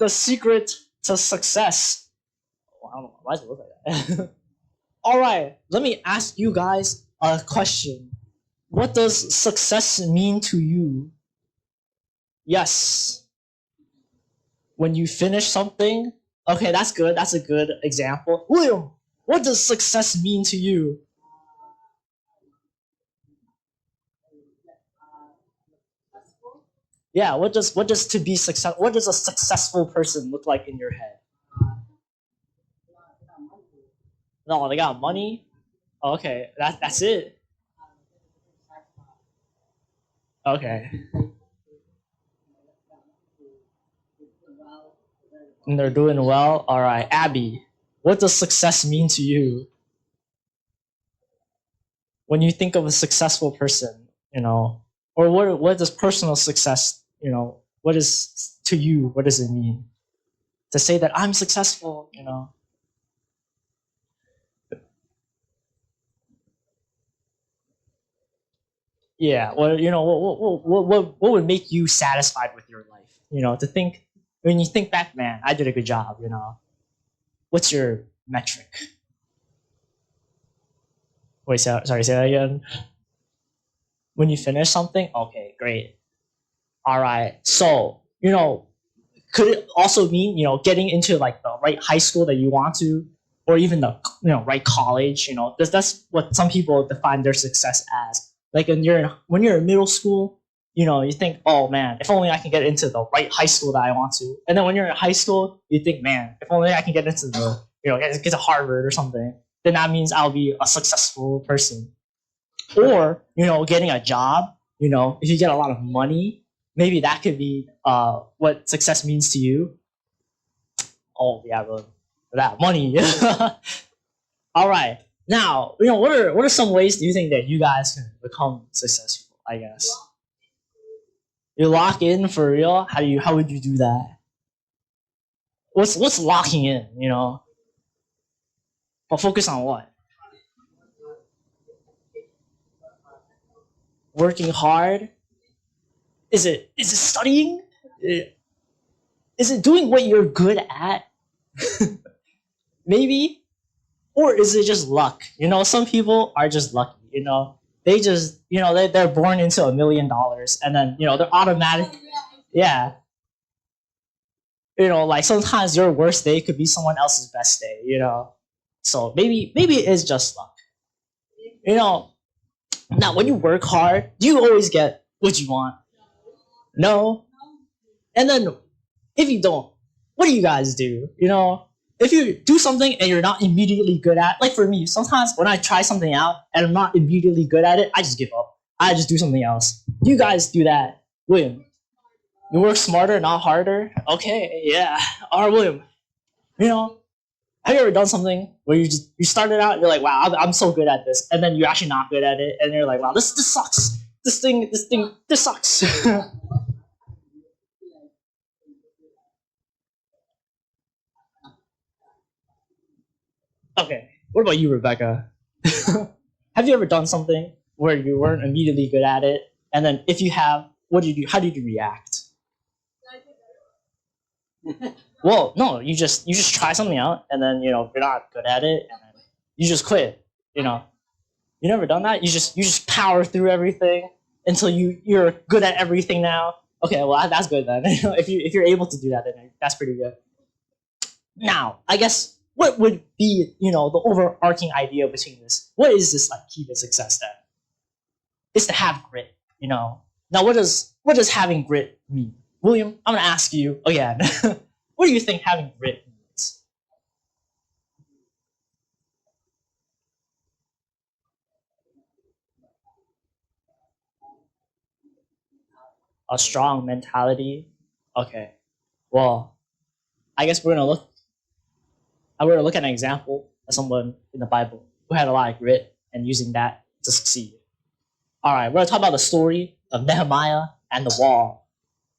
the secret to success? Well, I don't know. Why does it look like that? All right, let me ask you guys a question. What does success mean to you? Yes. When you finish something? Okay, that's good. That's a good example. William, what does success mean to you? Yeah, what does to be success? What does a successful person look like in your head? No, they got money. Okay, that's it. Okay, and they're doing well. All right, Abby, what does success mean to you? When you think of a successful person, or what does personal success, what is to you? What does it mean to say that I'm successful? Yeah. Well, what would make you satisfied with your life? To think when you think back, man, I did a good job. What's your metric? Wait, sorry, say that again. When you finish something, okay, great. All right. So, could it also mean, getting into like the right high school that you want to, or even the right college? That's what some people define their success as. Like when you're in middle school, you think, oh man, if only I can get into the right high school that I want to. And then when you're in high school, you think, man, if only I can get into the get to Harvard or something, then that means I'll be a successful person. Or getting a job. If you get a lot of money, maybe that could be what success means to you. Oh yeah, bro, that money. All right. Now, what are some ways do you think that you guys can become successful? I guess you lock in for real. How would you do that? What's locking in? But focus on what? Working hard. Is it studying? Is it doing what you're good at? Maybe, or is it just luck? Some people are just lucky. They just they're born into $1 million, and then they're automatic. Yeah, like sometimes your worst day could be someone else's best day. So maybe it's just luck. You know, Now when you work hard, do you always get what you want? No. And then if you don't, what do you guys do? If you do something and you're not immediately good at, like for me, sometimes when I try something out and I'm not immediately good at it, I just give up. I just do something else. You guys do that, William. You work smarter, not harder. Okay, yeah. All right, William. You know, have you ever done something where you started out, you're like, wow, I'm so good at this, and then you're actually not good at it, and you're like, wow, this sucks. This sucks. Okay. What about you, Rebecca? Have you ever done something where you weren't immediately good at it, and then if you have, what did you do? How did you react? Well, no, you just try something out, and then you're not good at it, and then you just quit. You know, you never done that. You just power through everything until you're good at everything now. Okay, well that's good then. If you're able to do that, then that's pretty good. Now, I guess what would be the overarching idea between this? What is this like key to success then? Is to have grit. Now, what does having grit mean? William, I'm gonna ask you again. What do you think having grit means? A strong mentality. Okay. Well, I guess we're gonna look at an example of someone in the Bible who had a lot of grit and using that to succeed. All right, we're gonna talk about the story of Nehemiah and the wall.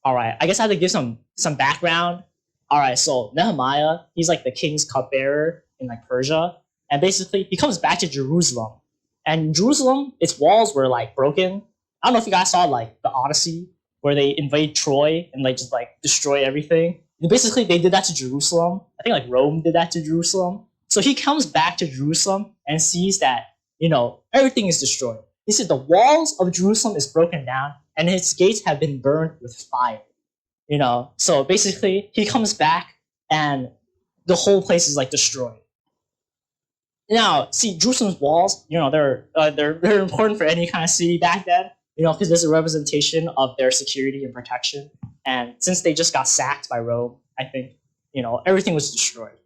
All right, I guess I have to give some background. All right, so Nehemiah, he's like the king's cupbearer in like Persia, and basically he comes back to Jerusalem, and Jerusalem, its walls were like broken. I don't know if you guys saw like the Odyssey where they invade Troy and like just like destroy everything. Basically, they did that to Jerusalem. I think like Rome did that to Jerusalem. So he comes back to Jerusalem and sees that, everything is destroyed. He said the walls of Jerusalem is broken down and its gates have been burned with fire. So basically he comes back and the whole place is like destroyed. Now, see, Jerusalem's walls, they're important for any kind of city back then, because there's a representation of their security and protection. And since they just got sacked by Rome, I think, everything was destroyed.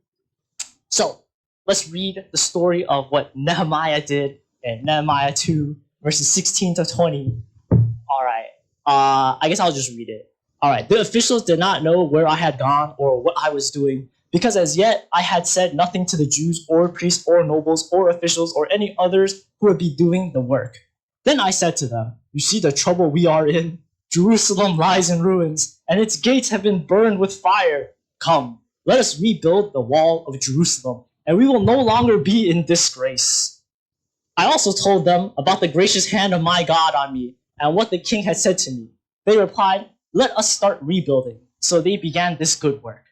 So let's read the story of what Nehemiah did in Nehemiah 2, verses 16 to 20. All right. I guess I'll just read it. All right. The officials did not know where I had gone or what I was doing, because as yet I had said nothing to the Jews or priests or nobles or officials or any others who would be doing the work. Then I said to them, "You see the trouble we are in? Jerusalem lies in ruins, and its gates have been burned with fire. Come, let us rebuild the wall of Jerusalem, and we will no longer be in disgrace." I also told them about the gracious hand of my God on me and what the king had said to me. They replied, "Let us start rebuilding." So they began this good work.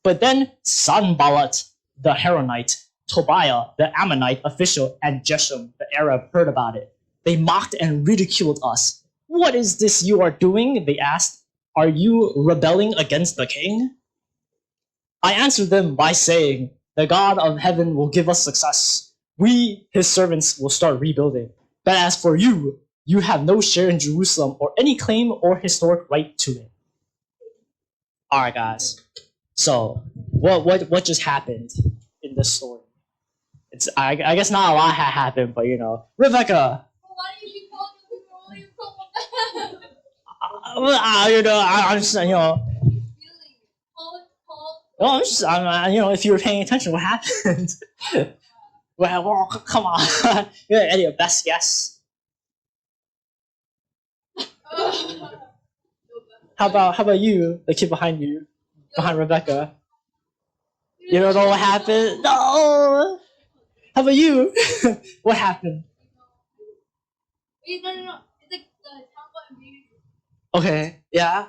But then Sanballat, the Haronite, Tobiah, the Ammonite official, and Geshem, the Arab, heard about it. They mocked and ridiculed us. "What is this you are doing?" they asked. "Are you rebelling against the king?" I answered them by saying, "The God of heaven will give us success. We, his servants, will start rebuilding. But as for you, you have no share in Jerusalem or any claim or historic right to it." All right, guys. So what just happened in this story? It's I guess not a lot had happened, but Rebecca. Why do you keep calling the people when you call them? I'm just Well, if you were paying attention, what happened? well, come on. You're Eddie, your best guess. How about you, the kid behind you, behind Rebecca? You don't know what happened? No. How about you? What happened? Wait, no. It's like the Tampa and baby. Okay, yeah.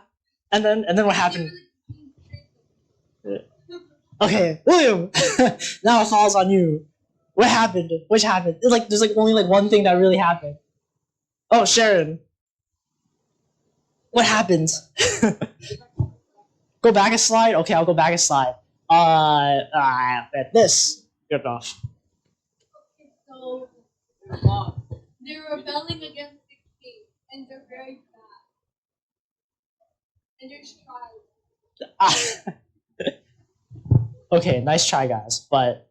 And then what happened? Okay, William. Now it falls on you. What happened? Which happened? It's like there's only one thing that really happened. Oh, Sharon. What happened? Go back a slide. Okay, I'll go back a slide. This. Good enough. Okay, so they're rebelling against the king, and they're very bad. And there's trials. Okay, nice try, guys. But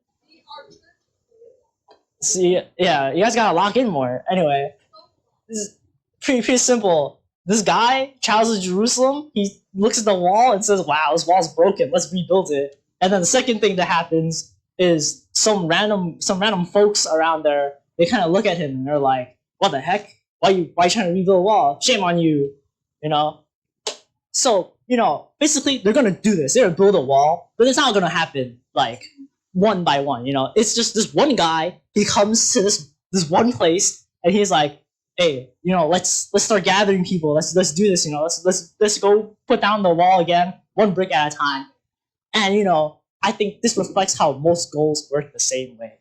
see, yeah, you guys gotta lock in more. Anyway, this is pretty simple. This guy, Charles of Jerusalem, he looks at the wall and says, "Wow, this wall's broken. Let's rebuild it." And then the second thing that happens is some random folks around there. They kind of look at him and they're like, "What the heck? Why you trying to rebuild a wall? Shame on you!" So basically they're gonna do this. They're gonna build a wall, but it's not gonna happen like one by one. It's just this one guy. He comes to this one place and he's like, "Hey, let's start gathering people. Let's do this. Let's go put down the wall again, one brick at a time." And I think this reflects how most goals work the same way.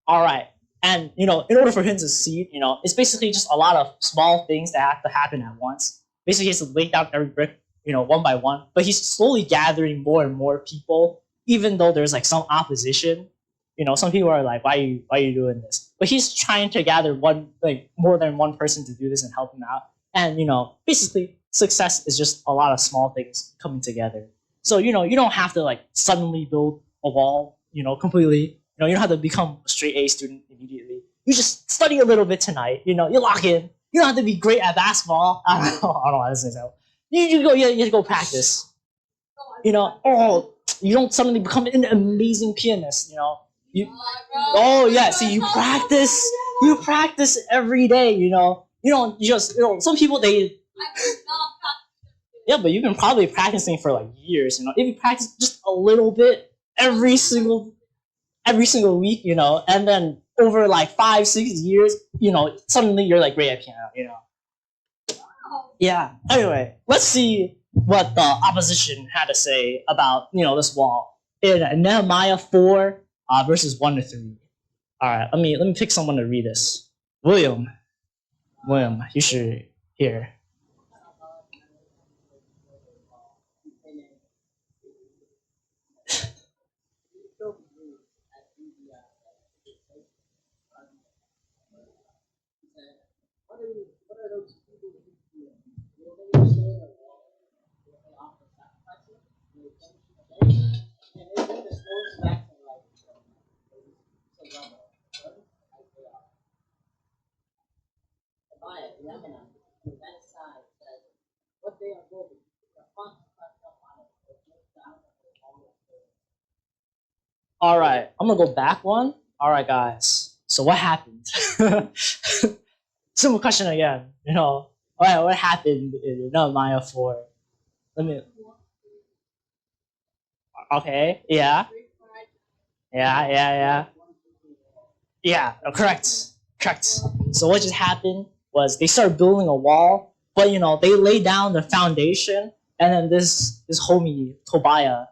All right, and in order for him to succeed, it's basically just a lot of small things that have to happen at once. Basically, he has to lay down every brick, one by one. But he's slowly gathering more and more people, even though there's some opposition. Some people are like, why are you doing this? But he's trying to gather more than one person to do this and help him out. And basically, success is just a lot of small things coming together. So you don't have to suddenly build a wall, completely. You don't have to become a straight A student immediately. You just study a little bit tonight. You lock in. You don't have to be great at basketball. I don't know how to say that. You have to go practice. You don't suddenly become an amazing pianist. Oh yeah, see, you practice every day. You don't just some people they. Yeah, but you've been probably practicing for years. If you practice just a little bit every single week, and then over 5-6 years, suddenly you're great at piano. Yeah. Anyway, let's see what the opposition had to say about this wall in Nehemiah 4 verses 1 to 3. All right, let me pick someone to read this. William, you should hear. All right, I'm gonna go back one. All right, guys. So what happened? Simple question again. All right, what happened in Nehemiah 4? Let me. Okay. Yeah. Yeah. Yeah. Correct. So what just happened was they started building a wall, but they laid down the foundation, and then this homie Tobiah,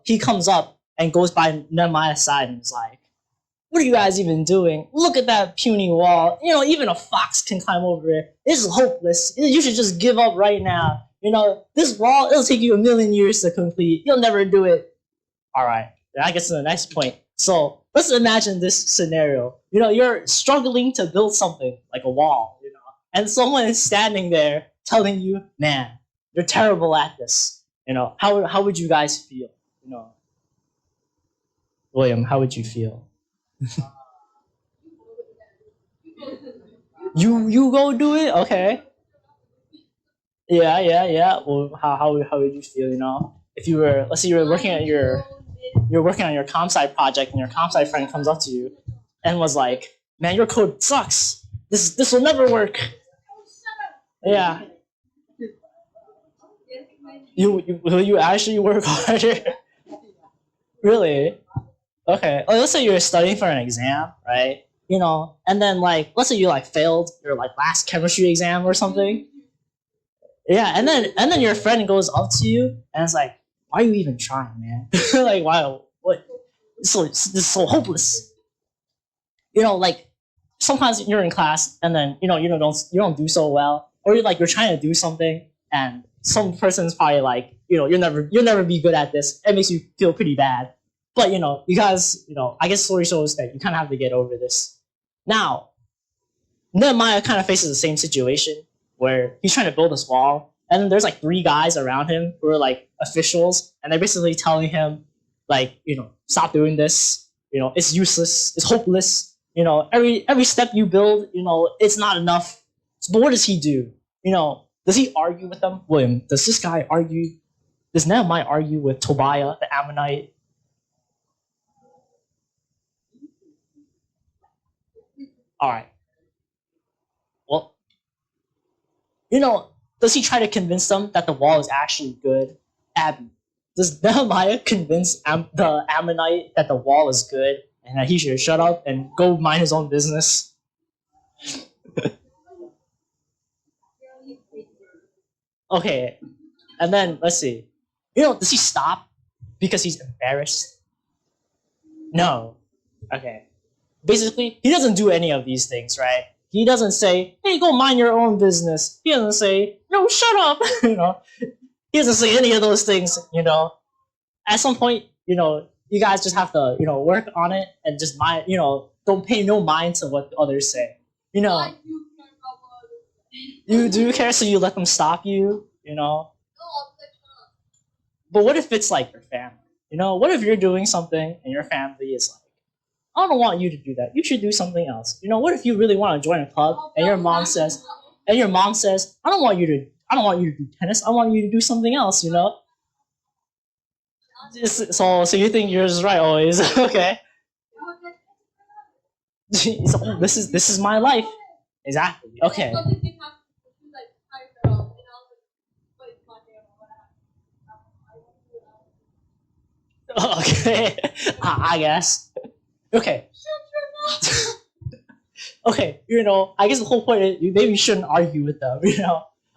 he comes up and goes by Nehemiah's side and is like, "What are you guys even doing? Look at that puny wall. Even a fox can climb over it. This is hopeless. You should just give up right now. This wall, it'll take you 1,000,000 years to complete. You'll never do it." All right, that gets to the next point. So let's imagine this scenario. You're struggling to build something like a wall, and someone is standing there telling you, "Man, you're terrible at this." How would you guys feel? William, how would you feel? You go do it, okay? Yeah. Well, how would you feel? If you were, let's say you're working on your comp sci project, and your comp sci friend comes up to you and was like, "Man, your code sucks. This will never work." Yeah. Will you actually work harder? Really? Okay. Let's say you're studying for an exam, right? And then let's say you failed your last chemistry exam or something. Yeah, and then your friend goes up to you and it's like, "Why are you even trying, man? Why? What? This is so hopeless." Sometimes you're in class and then you don't do so well, or you're trying to do something and some person's probably like, you'll never be good at this. It makes you feel pretty bad, but you guys, I guess story shows that you kind of have to get over this. Now, Nehemiah kind of faces the same situation where he's trying to build this wall, and then there's 3 guys around him who are officials, and they're basically telling him stop doing this. It's useless. It's hopeless. Every step you build, it's not enough. But what does he do? Does he argue with them? William, does this guy argue? Does Nehemiah argue with Tobiah, the Ammonite? All right. Well, does he try to convince them that the wall is actually good? Abby, does Nehemiah convince the Ammonite that the wall is good and that he should shut up and go mind his own business? Okay, and then let's see. Does he stop because he's embarrassed? No. Okay. Basically, he doesn't do any of these things, right? He doesn't say, "Hey, go mind your own business." He doesn't say, "No, shut up." He doesn't say any of those things. At some point, you guys just have to, work on it and just mind, don't pay no mind to what others say. You do care, so you let them stop you. But what if it's your family? What if you're doing something and your family is like, "I don't want you to do that. You should do something else." What if you really want to join a club and your mom says, "I don't want you to do tennis. I want you to do something else." So you think yours is right always? Okay. So this is my life. Exactly. Okay. Okay. I guess. Okay. Okay. I guess the whole point is maybe you shouldn't argue with them.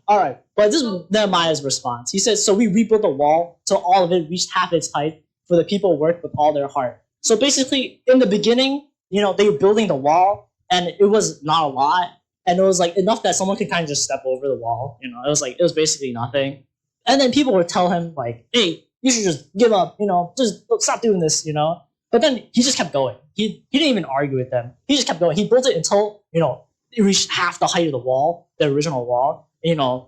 All right, but this is Nehemiah's response. He says, "So we rebuilt the wall till all of it reached half its height, for the people worked with all their heart." So basically, in the beginning, they were building the wall, and it was not a lot, and it was like enough that someone could kind of just step over the wall. It was basically nothing. And then people would tell him like, "Hey, you should just give up. Just stop doing this." But then he just kept going. He didn't even argue with them. He just kept going. He built it until it reached half the height of the wall, the original wall.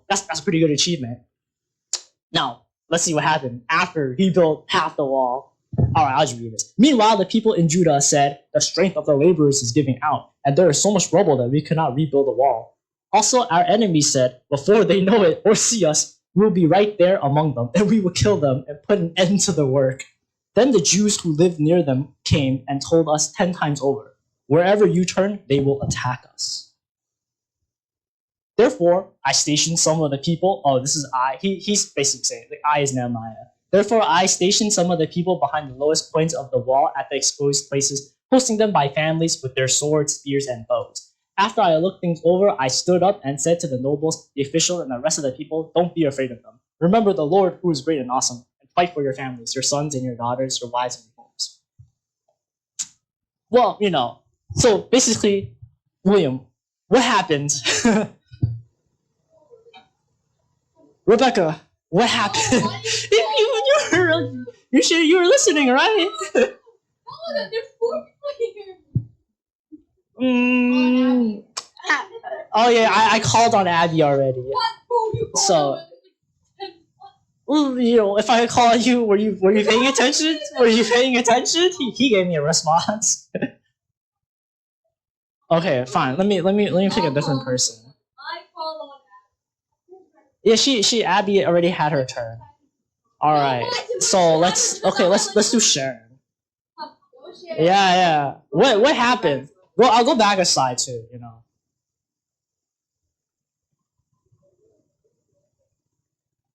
That's a pretty good achievement. Now, let's see what happened after he built half the wall. All right, I'll just read this. "Meanwhile, the people in Judah said, 'The strength of the laborers is giving out, and there is so much rubble that we cannot rebuild the wall.' Also, our enemies said, 'Before they know it or see us, we will be right there among them, and we will kill them and put an end to their work.' Then the Jews who lived near them came and told us 10 times over, 'Wherever you turn, they will attack us.' Therefore, I stationed some of the people." Oh, this is I. He's basically saying, like, I is Nehemiah. "Therefore, I stationed some of the people behind the lowest points of the wall at the exposed places, posting them by families with their swords, spears, and bows. After I looked things over, I stood up and said to the nobles, the officials, and the rest of the people, 'Don't be afraid of them. Remember the Lord, who is great and awesome, and fight for your families, your sons and your daughters, your wives and your homes.'" Well, so basically, William, what happened? Rebecca, what happened? You were listening, right? No, there's 4 people here. Mm, oh yeah, I called on Abby already. What? Bro, you called So- her. Well, if I call you, were you paying attention? Were you paying attention? He gave me a response. Okay, fine. Let me pick a different person. I called on Yeah, she Abby already had her turn. All right. So let's do Sharon. Yeah. What happened? Well, I'll go back a slide too.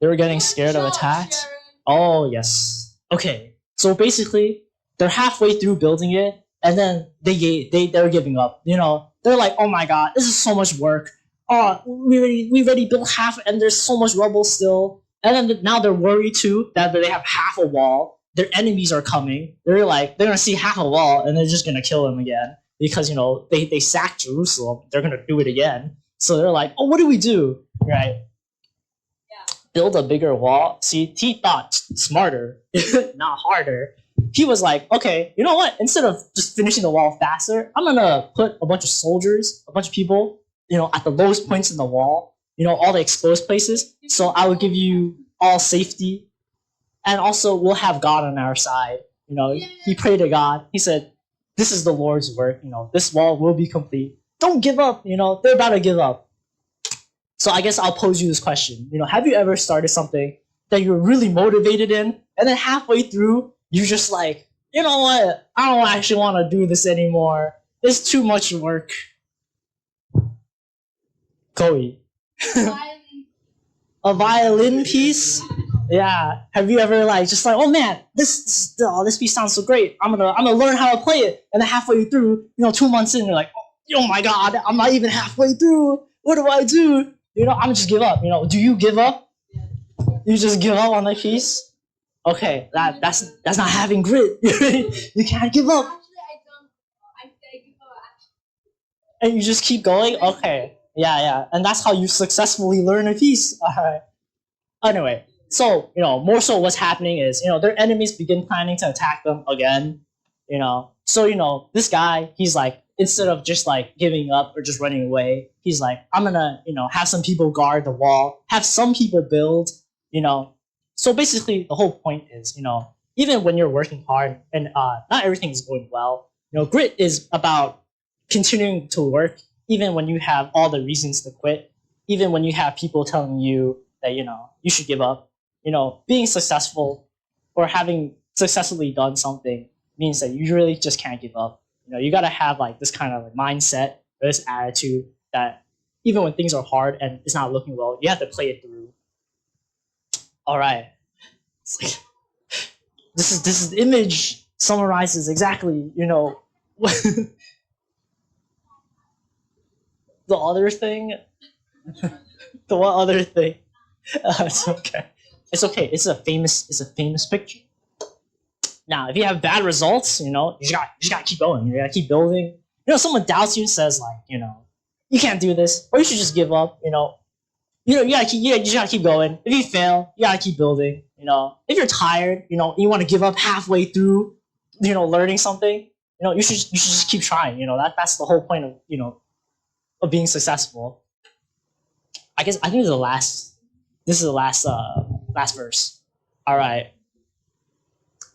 They were getting scared of attacks. Oh yes. Okay. So basically, they're halfway through building it, and then they're giving up. They're like, "Oh my god, this is so much work. Oh, we already built half, and there's so much rubble still." And then now they're worried too that they have half a wall. Their enemies are coming. They're gonna see half a wall, and they're just gonna kill them again because they sacked Jerusalem. They're gonna do it again. So they're like, "Oh, what do we do?" Right? Build a bigger wall. See, he thought smarter, not harder. He was like, "Okay, you know what? Instead of just finishing the wall faster, I'm gonna put a bunch of soldiers, a bunch of people, at the lowest points in the wall, all the exposed places. So I will give you all safety, and also we'll have God on our side." He prayed to God. He said, "This is the Lord's work. This wall will be complete. Don't give up. They're about to give up." So I guess I'll pose you this question. Have you ever started something that you're really motivated in, and then halfway through, you're just like, "You know what? I don't actually want to do this anymore. It's too much work." Chloe. A violin piece? Yeah. Have you ever just like, "Oh man, this piece sounds so great. I'm gonna learn how to play it." And then halfway through, 2 months in, you're like, "Oh my god, I'm not even halfway through. What do I do?" I'm gonna just give up. Do you give up? You just give up on the piece? Okay, that's not having grit. You can't give up. Actually, I don't. I give up. And you just keep going? Okay. Yeah. And that's how you successfully learn a piece. Alright. Anyway, so, more so what's happening is, their enemies begin planning to attack them again. So, this guy, he's like, instead of just giving up or just running away, he's like, "I'm gonna, have some people guard the wall, have some people build, So basically the whole point is, even when you're working hard and not everything is going well, grit is about continuing to work even when you have all the reasons to quit, even when you have people telling you that, you should give up. Being successful or having successfully done something means that you really just can't give up. You gotta have this kind of mindset, this attitude that even when things are hard and it's not looking well, you have to play it through. All right, this is the image summarizes exactly the other thing. The one other thing. It's okay. It's okay. It's a famous picture. Now, if you have bad results, you just gotta keep going. You gotta keep building. Someone doubts you and says like, you can't do this, or you should just give up. You just gotta keep going. If you fail, you gotta keep building. If you're tired, you want to give up halfway through, learning something. You should just keep trying. That's the whole point of being successful. I think this is the last. This is the last verse. All right.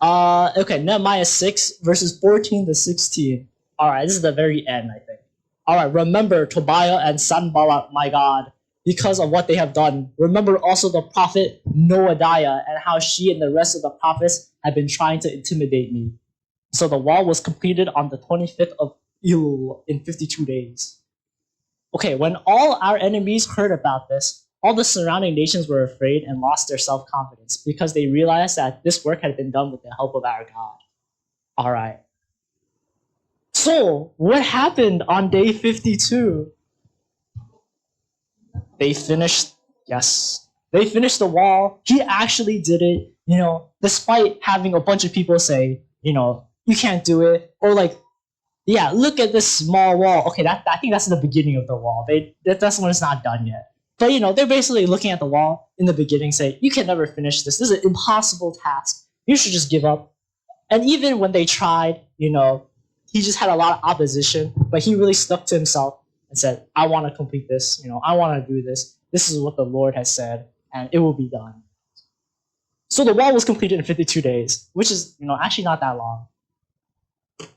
Okay, Nehemiah 6 verses 14 to 16. All right, this is the very end, I think. All right, remember Tobiah and Sanballat, my God, because of what they have done. Remember also the prophet Noadiah and how she and the rest of the prophets have been trying to intimidate me. So the wall was completed on the 25th of Elul in 52 days. Okay, when all our enemies heard about this, all the surrounding nations were afraid and lost their self-confidence because they realized that this work had been done with the help of our God. All right. So, what happened on day 52? They finished, yes, they finished the wall. He actually did it, despite having a bunch of people say, you can't do it. Or like, yeah, look at this small wall. Okay, I think that's the beginning of the wall. That's when it's not done yet. But they're basically looking at the wall in the beginning, saying, "You can never finish this. This is an impossible task. You should just give up." And even when they tried, he just had a lot of opposition, but he really stuck to himself and said, "I want to complete this. I want to do this. This is what the Lord has said, and it will be done." So the wall was completed in 52 days, which is actually not that long.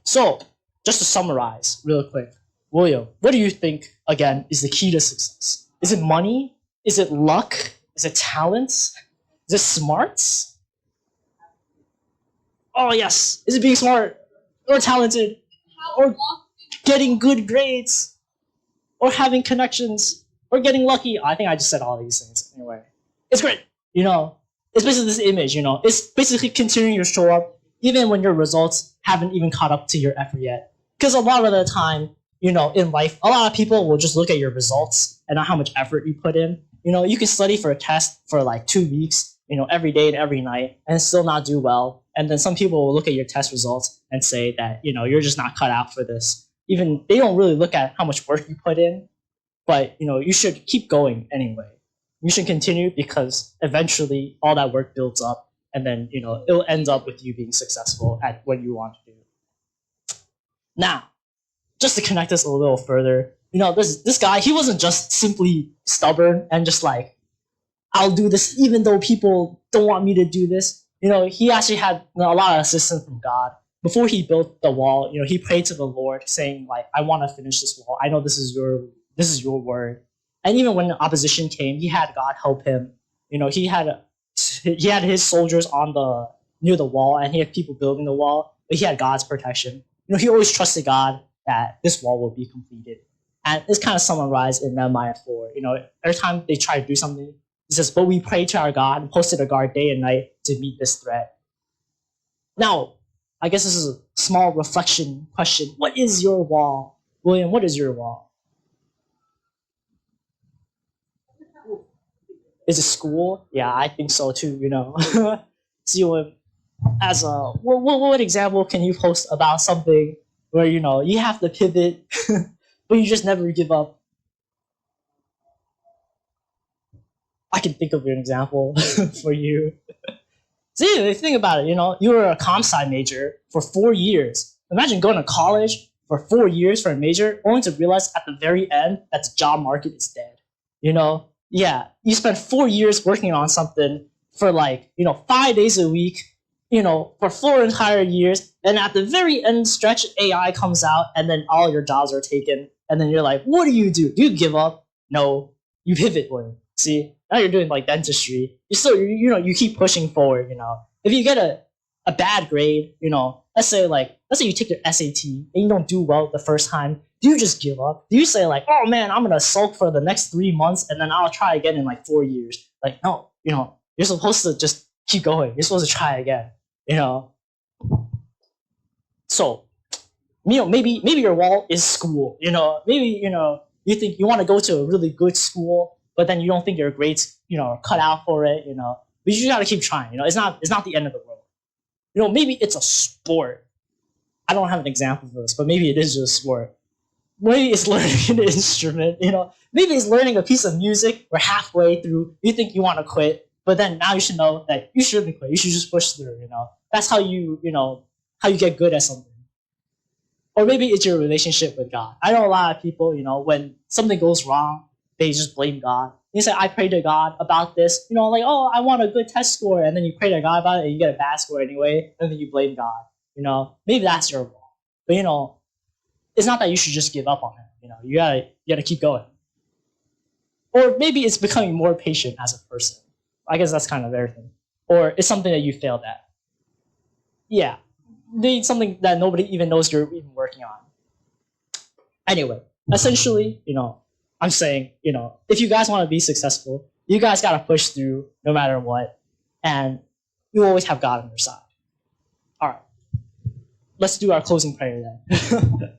So just to summarize real quick, William, what do you think, again, is the key to success? Is it money? Is it luck? Is it talents? Is it smarts? Oh, yes. Is it being smart or talented or getting good grades or having connections or getting lucky? I think I just said all these things anyway. It's great. It's basically this image, it's basically continuing to show up even when your results haven't even caught up to your effort yet. Because a lot of the time, in life, a lot of people will just look at your results and not how much effort you put in. You can study for a test for like 2 weeks, every day and every night and still not do well. And then some people will look at your test results and say that, you're just not cut out for this. Even they don't really look at how much work you put in, but, you should keep going anyway. You should continue because eventually all that work builds up and then, it'll end up with you being successful at what you want to do. Now, just to connect this a little further, this guy, he wasn't just simply stubborn and just like, I'll do this even though people don't want me to do this. He actually had a lot of assistance from God. Before he built the wall, he prayed to the Lord saying like, I want to finish this wall. I know this is your word. And even when opposition came, he had God help him. He had his soldiers near the wall and he had people building the wall, but he had God's protection. He always trusted God that this wall will be completed. And it's kind of summarized in Nehemiah 4. Every time they try to do something, he says, but we pray to our God and posted a guard day and night to meet this threat. Now, I guess this is a small reflection question. What is your wall? William, what is your wall? Is it school? Yeah, I think so too, See, what example can you post about something where, you have to pivot, but you just never give up? I can think of an example for you. See, think about it, you were a comp sci major for 4 years. Imagine going to college for 4 years for a major, only to realize at the very end that the job market is dead. Yeah, you spent 4 years working on something for 5 days a week, for 4 entire years, and at the very end stretch, AI comes out, and then all your jobs are taken, and then you're like, what do? Do you give up? No, you pivot, William. See, now you're doing dentistry. You keep pushing forward. If you get a bad grade, let's say you take your SAT and you don't do well the first time, do you just give up? Do you say oh man, I'm gonna sulk for the next 3 months and then I'll try again in 4 years? No, you're supposed to just keep going. You're supposed to try again. So, maybe your wall is school. Maybe you think you want to go to a really good school, but then you don't think your grades, are cut out for it, but you just gotta keep trying. It's not the end of the world. Maybe it's a sport. I don't have an example for this, but maybe it is just a sport. Maybe it's learning an instrument, maybe it's learning a piece of music where halfway through you think you want to quit, but then now you should know that you shouldn't quit. You should just push through, That's how how you get good at something. Or maybe it's your relationship with God. I know a lot of people, when something goes wrong, they just blame God. You say, I pray to God about this, like, oh, I want a good test score, and then you pray to God about it and you get a bad score anyway, and then you blame God. Maybe that's your fault. But it's not that you should just give up on it. You gotta keep going. Or maybe it's becoming more patient as a person. I guess that's kind of everything. Or it's something that you failed at. Yeah, maybe something that nobody even knows you're even working on. Anyway, essentially, I'm saying, if you guys want to be successful, you guys gotta push through no matter what, and you always have God on your side. All right, let's do our closing prayer then.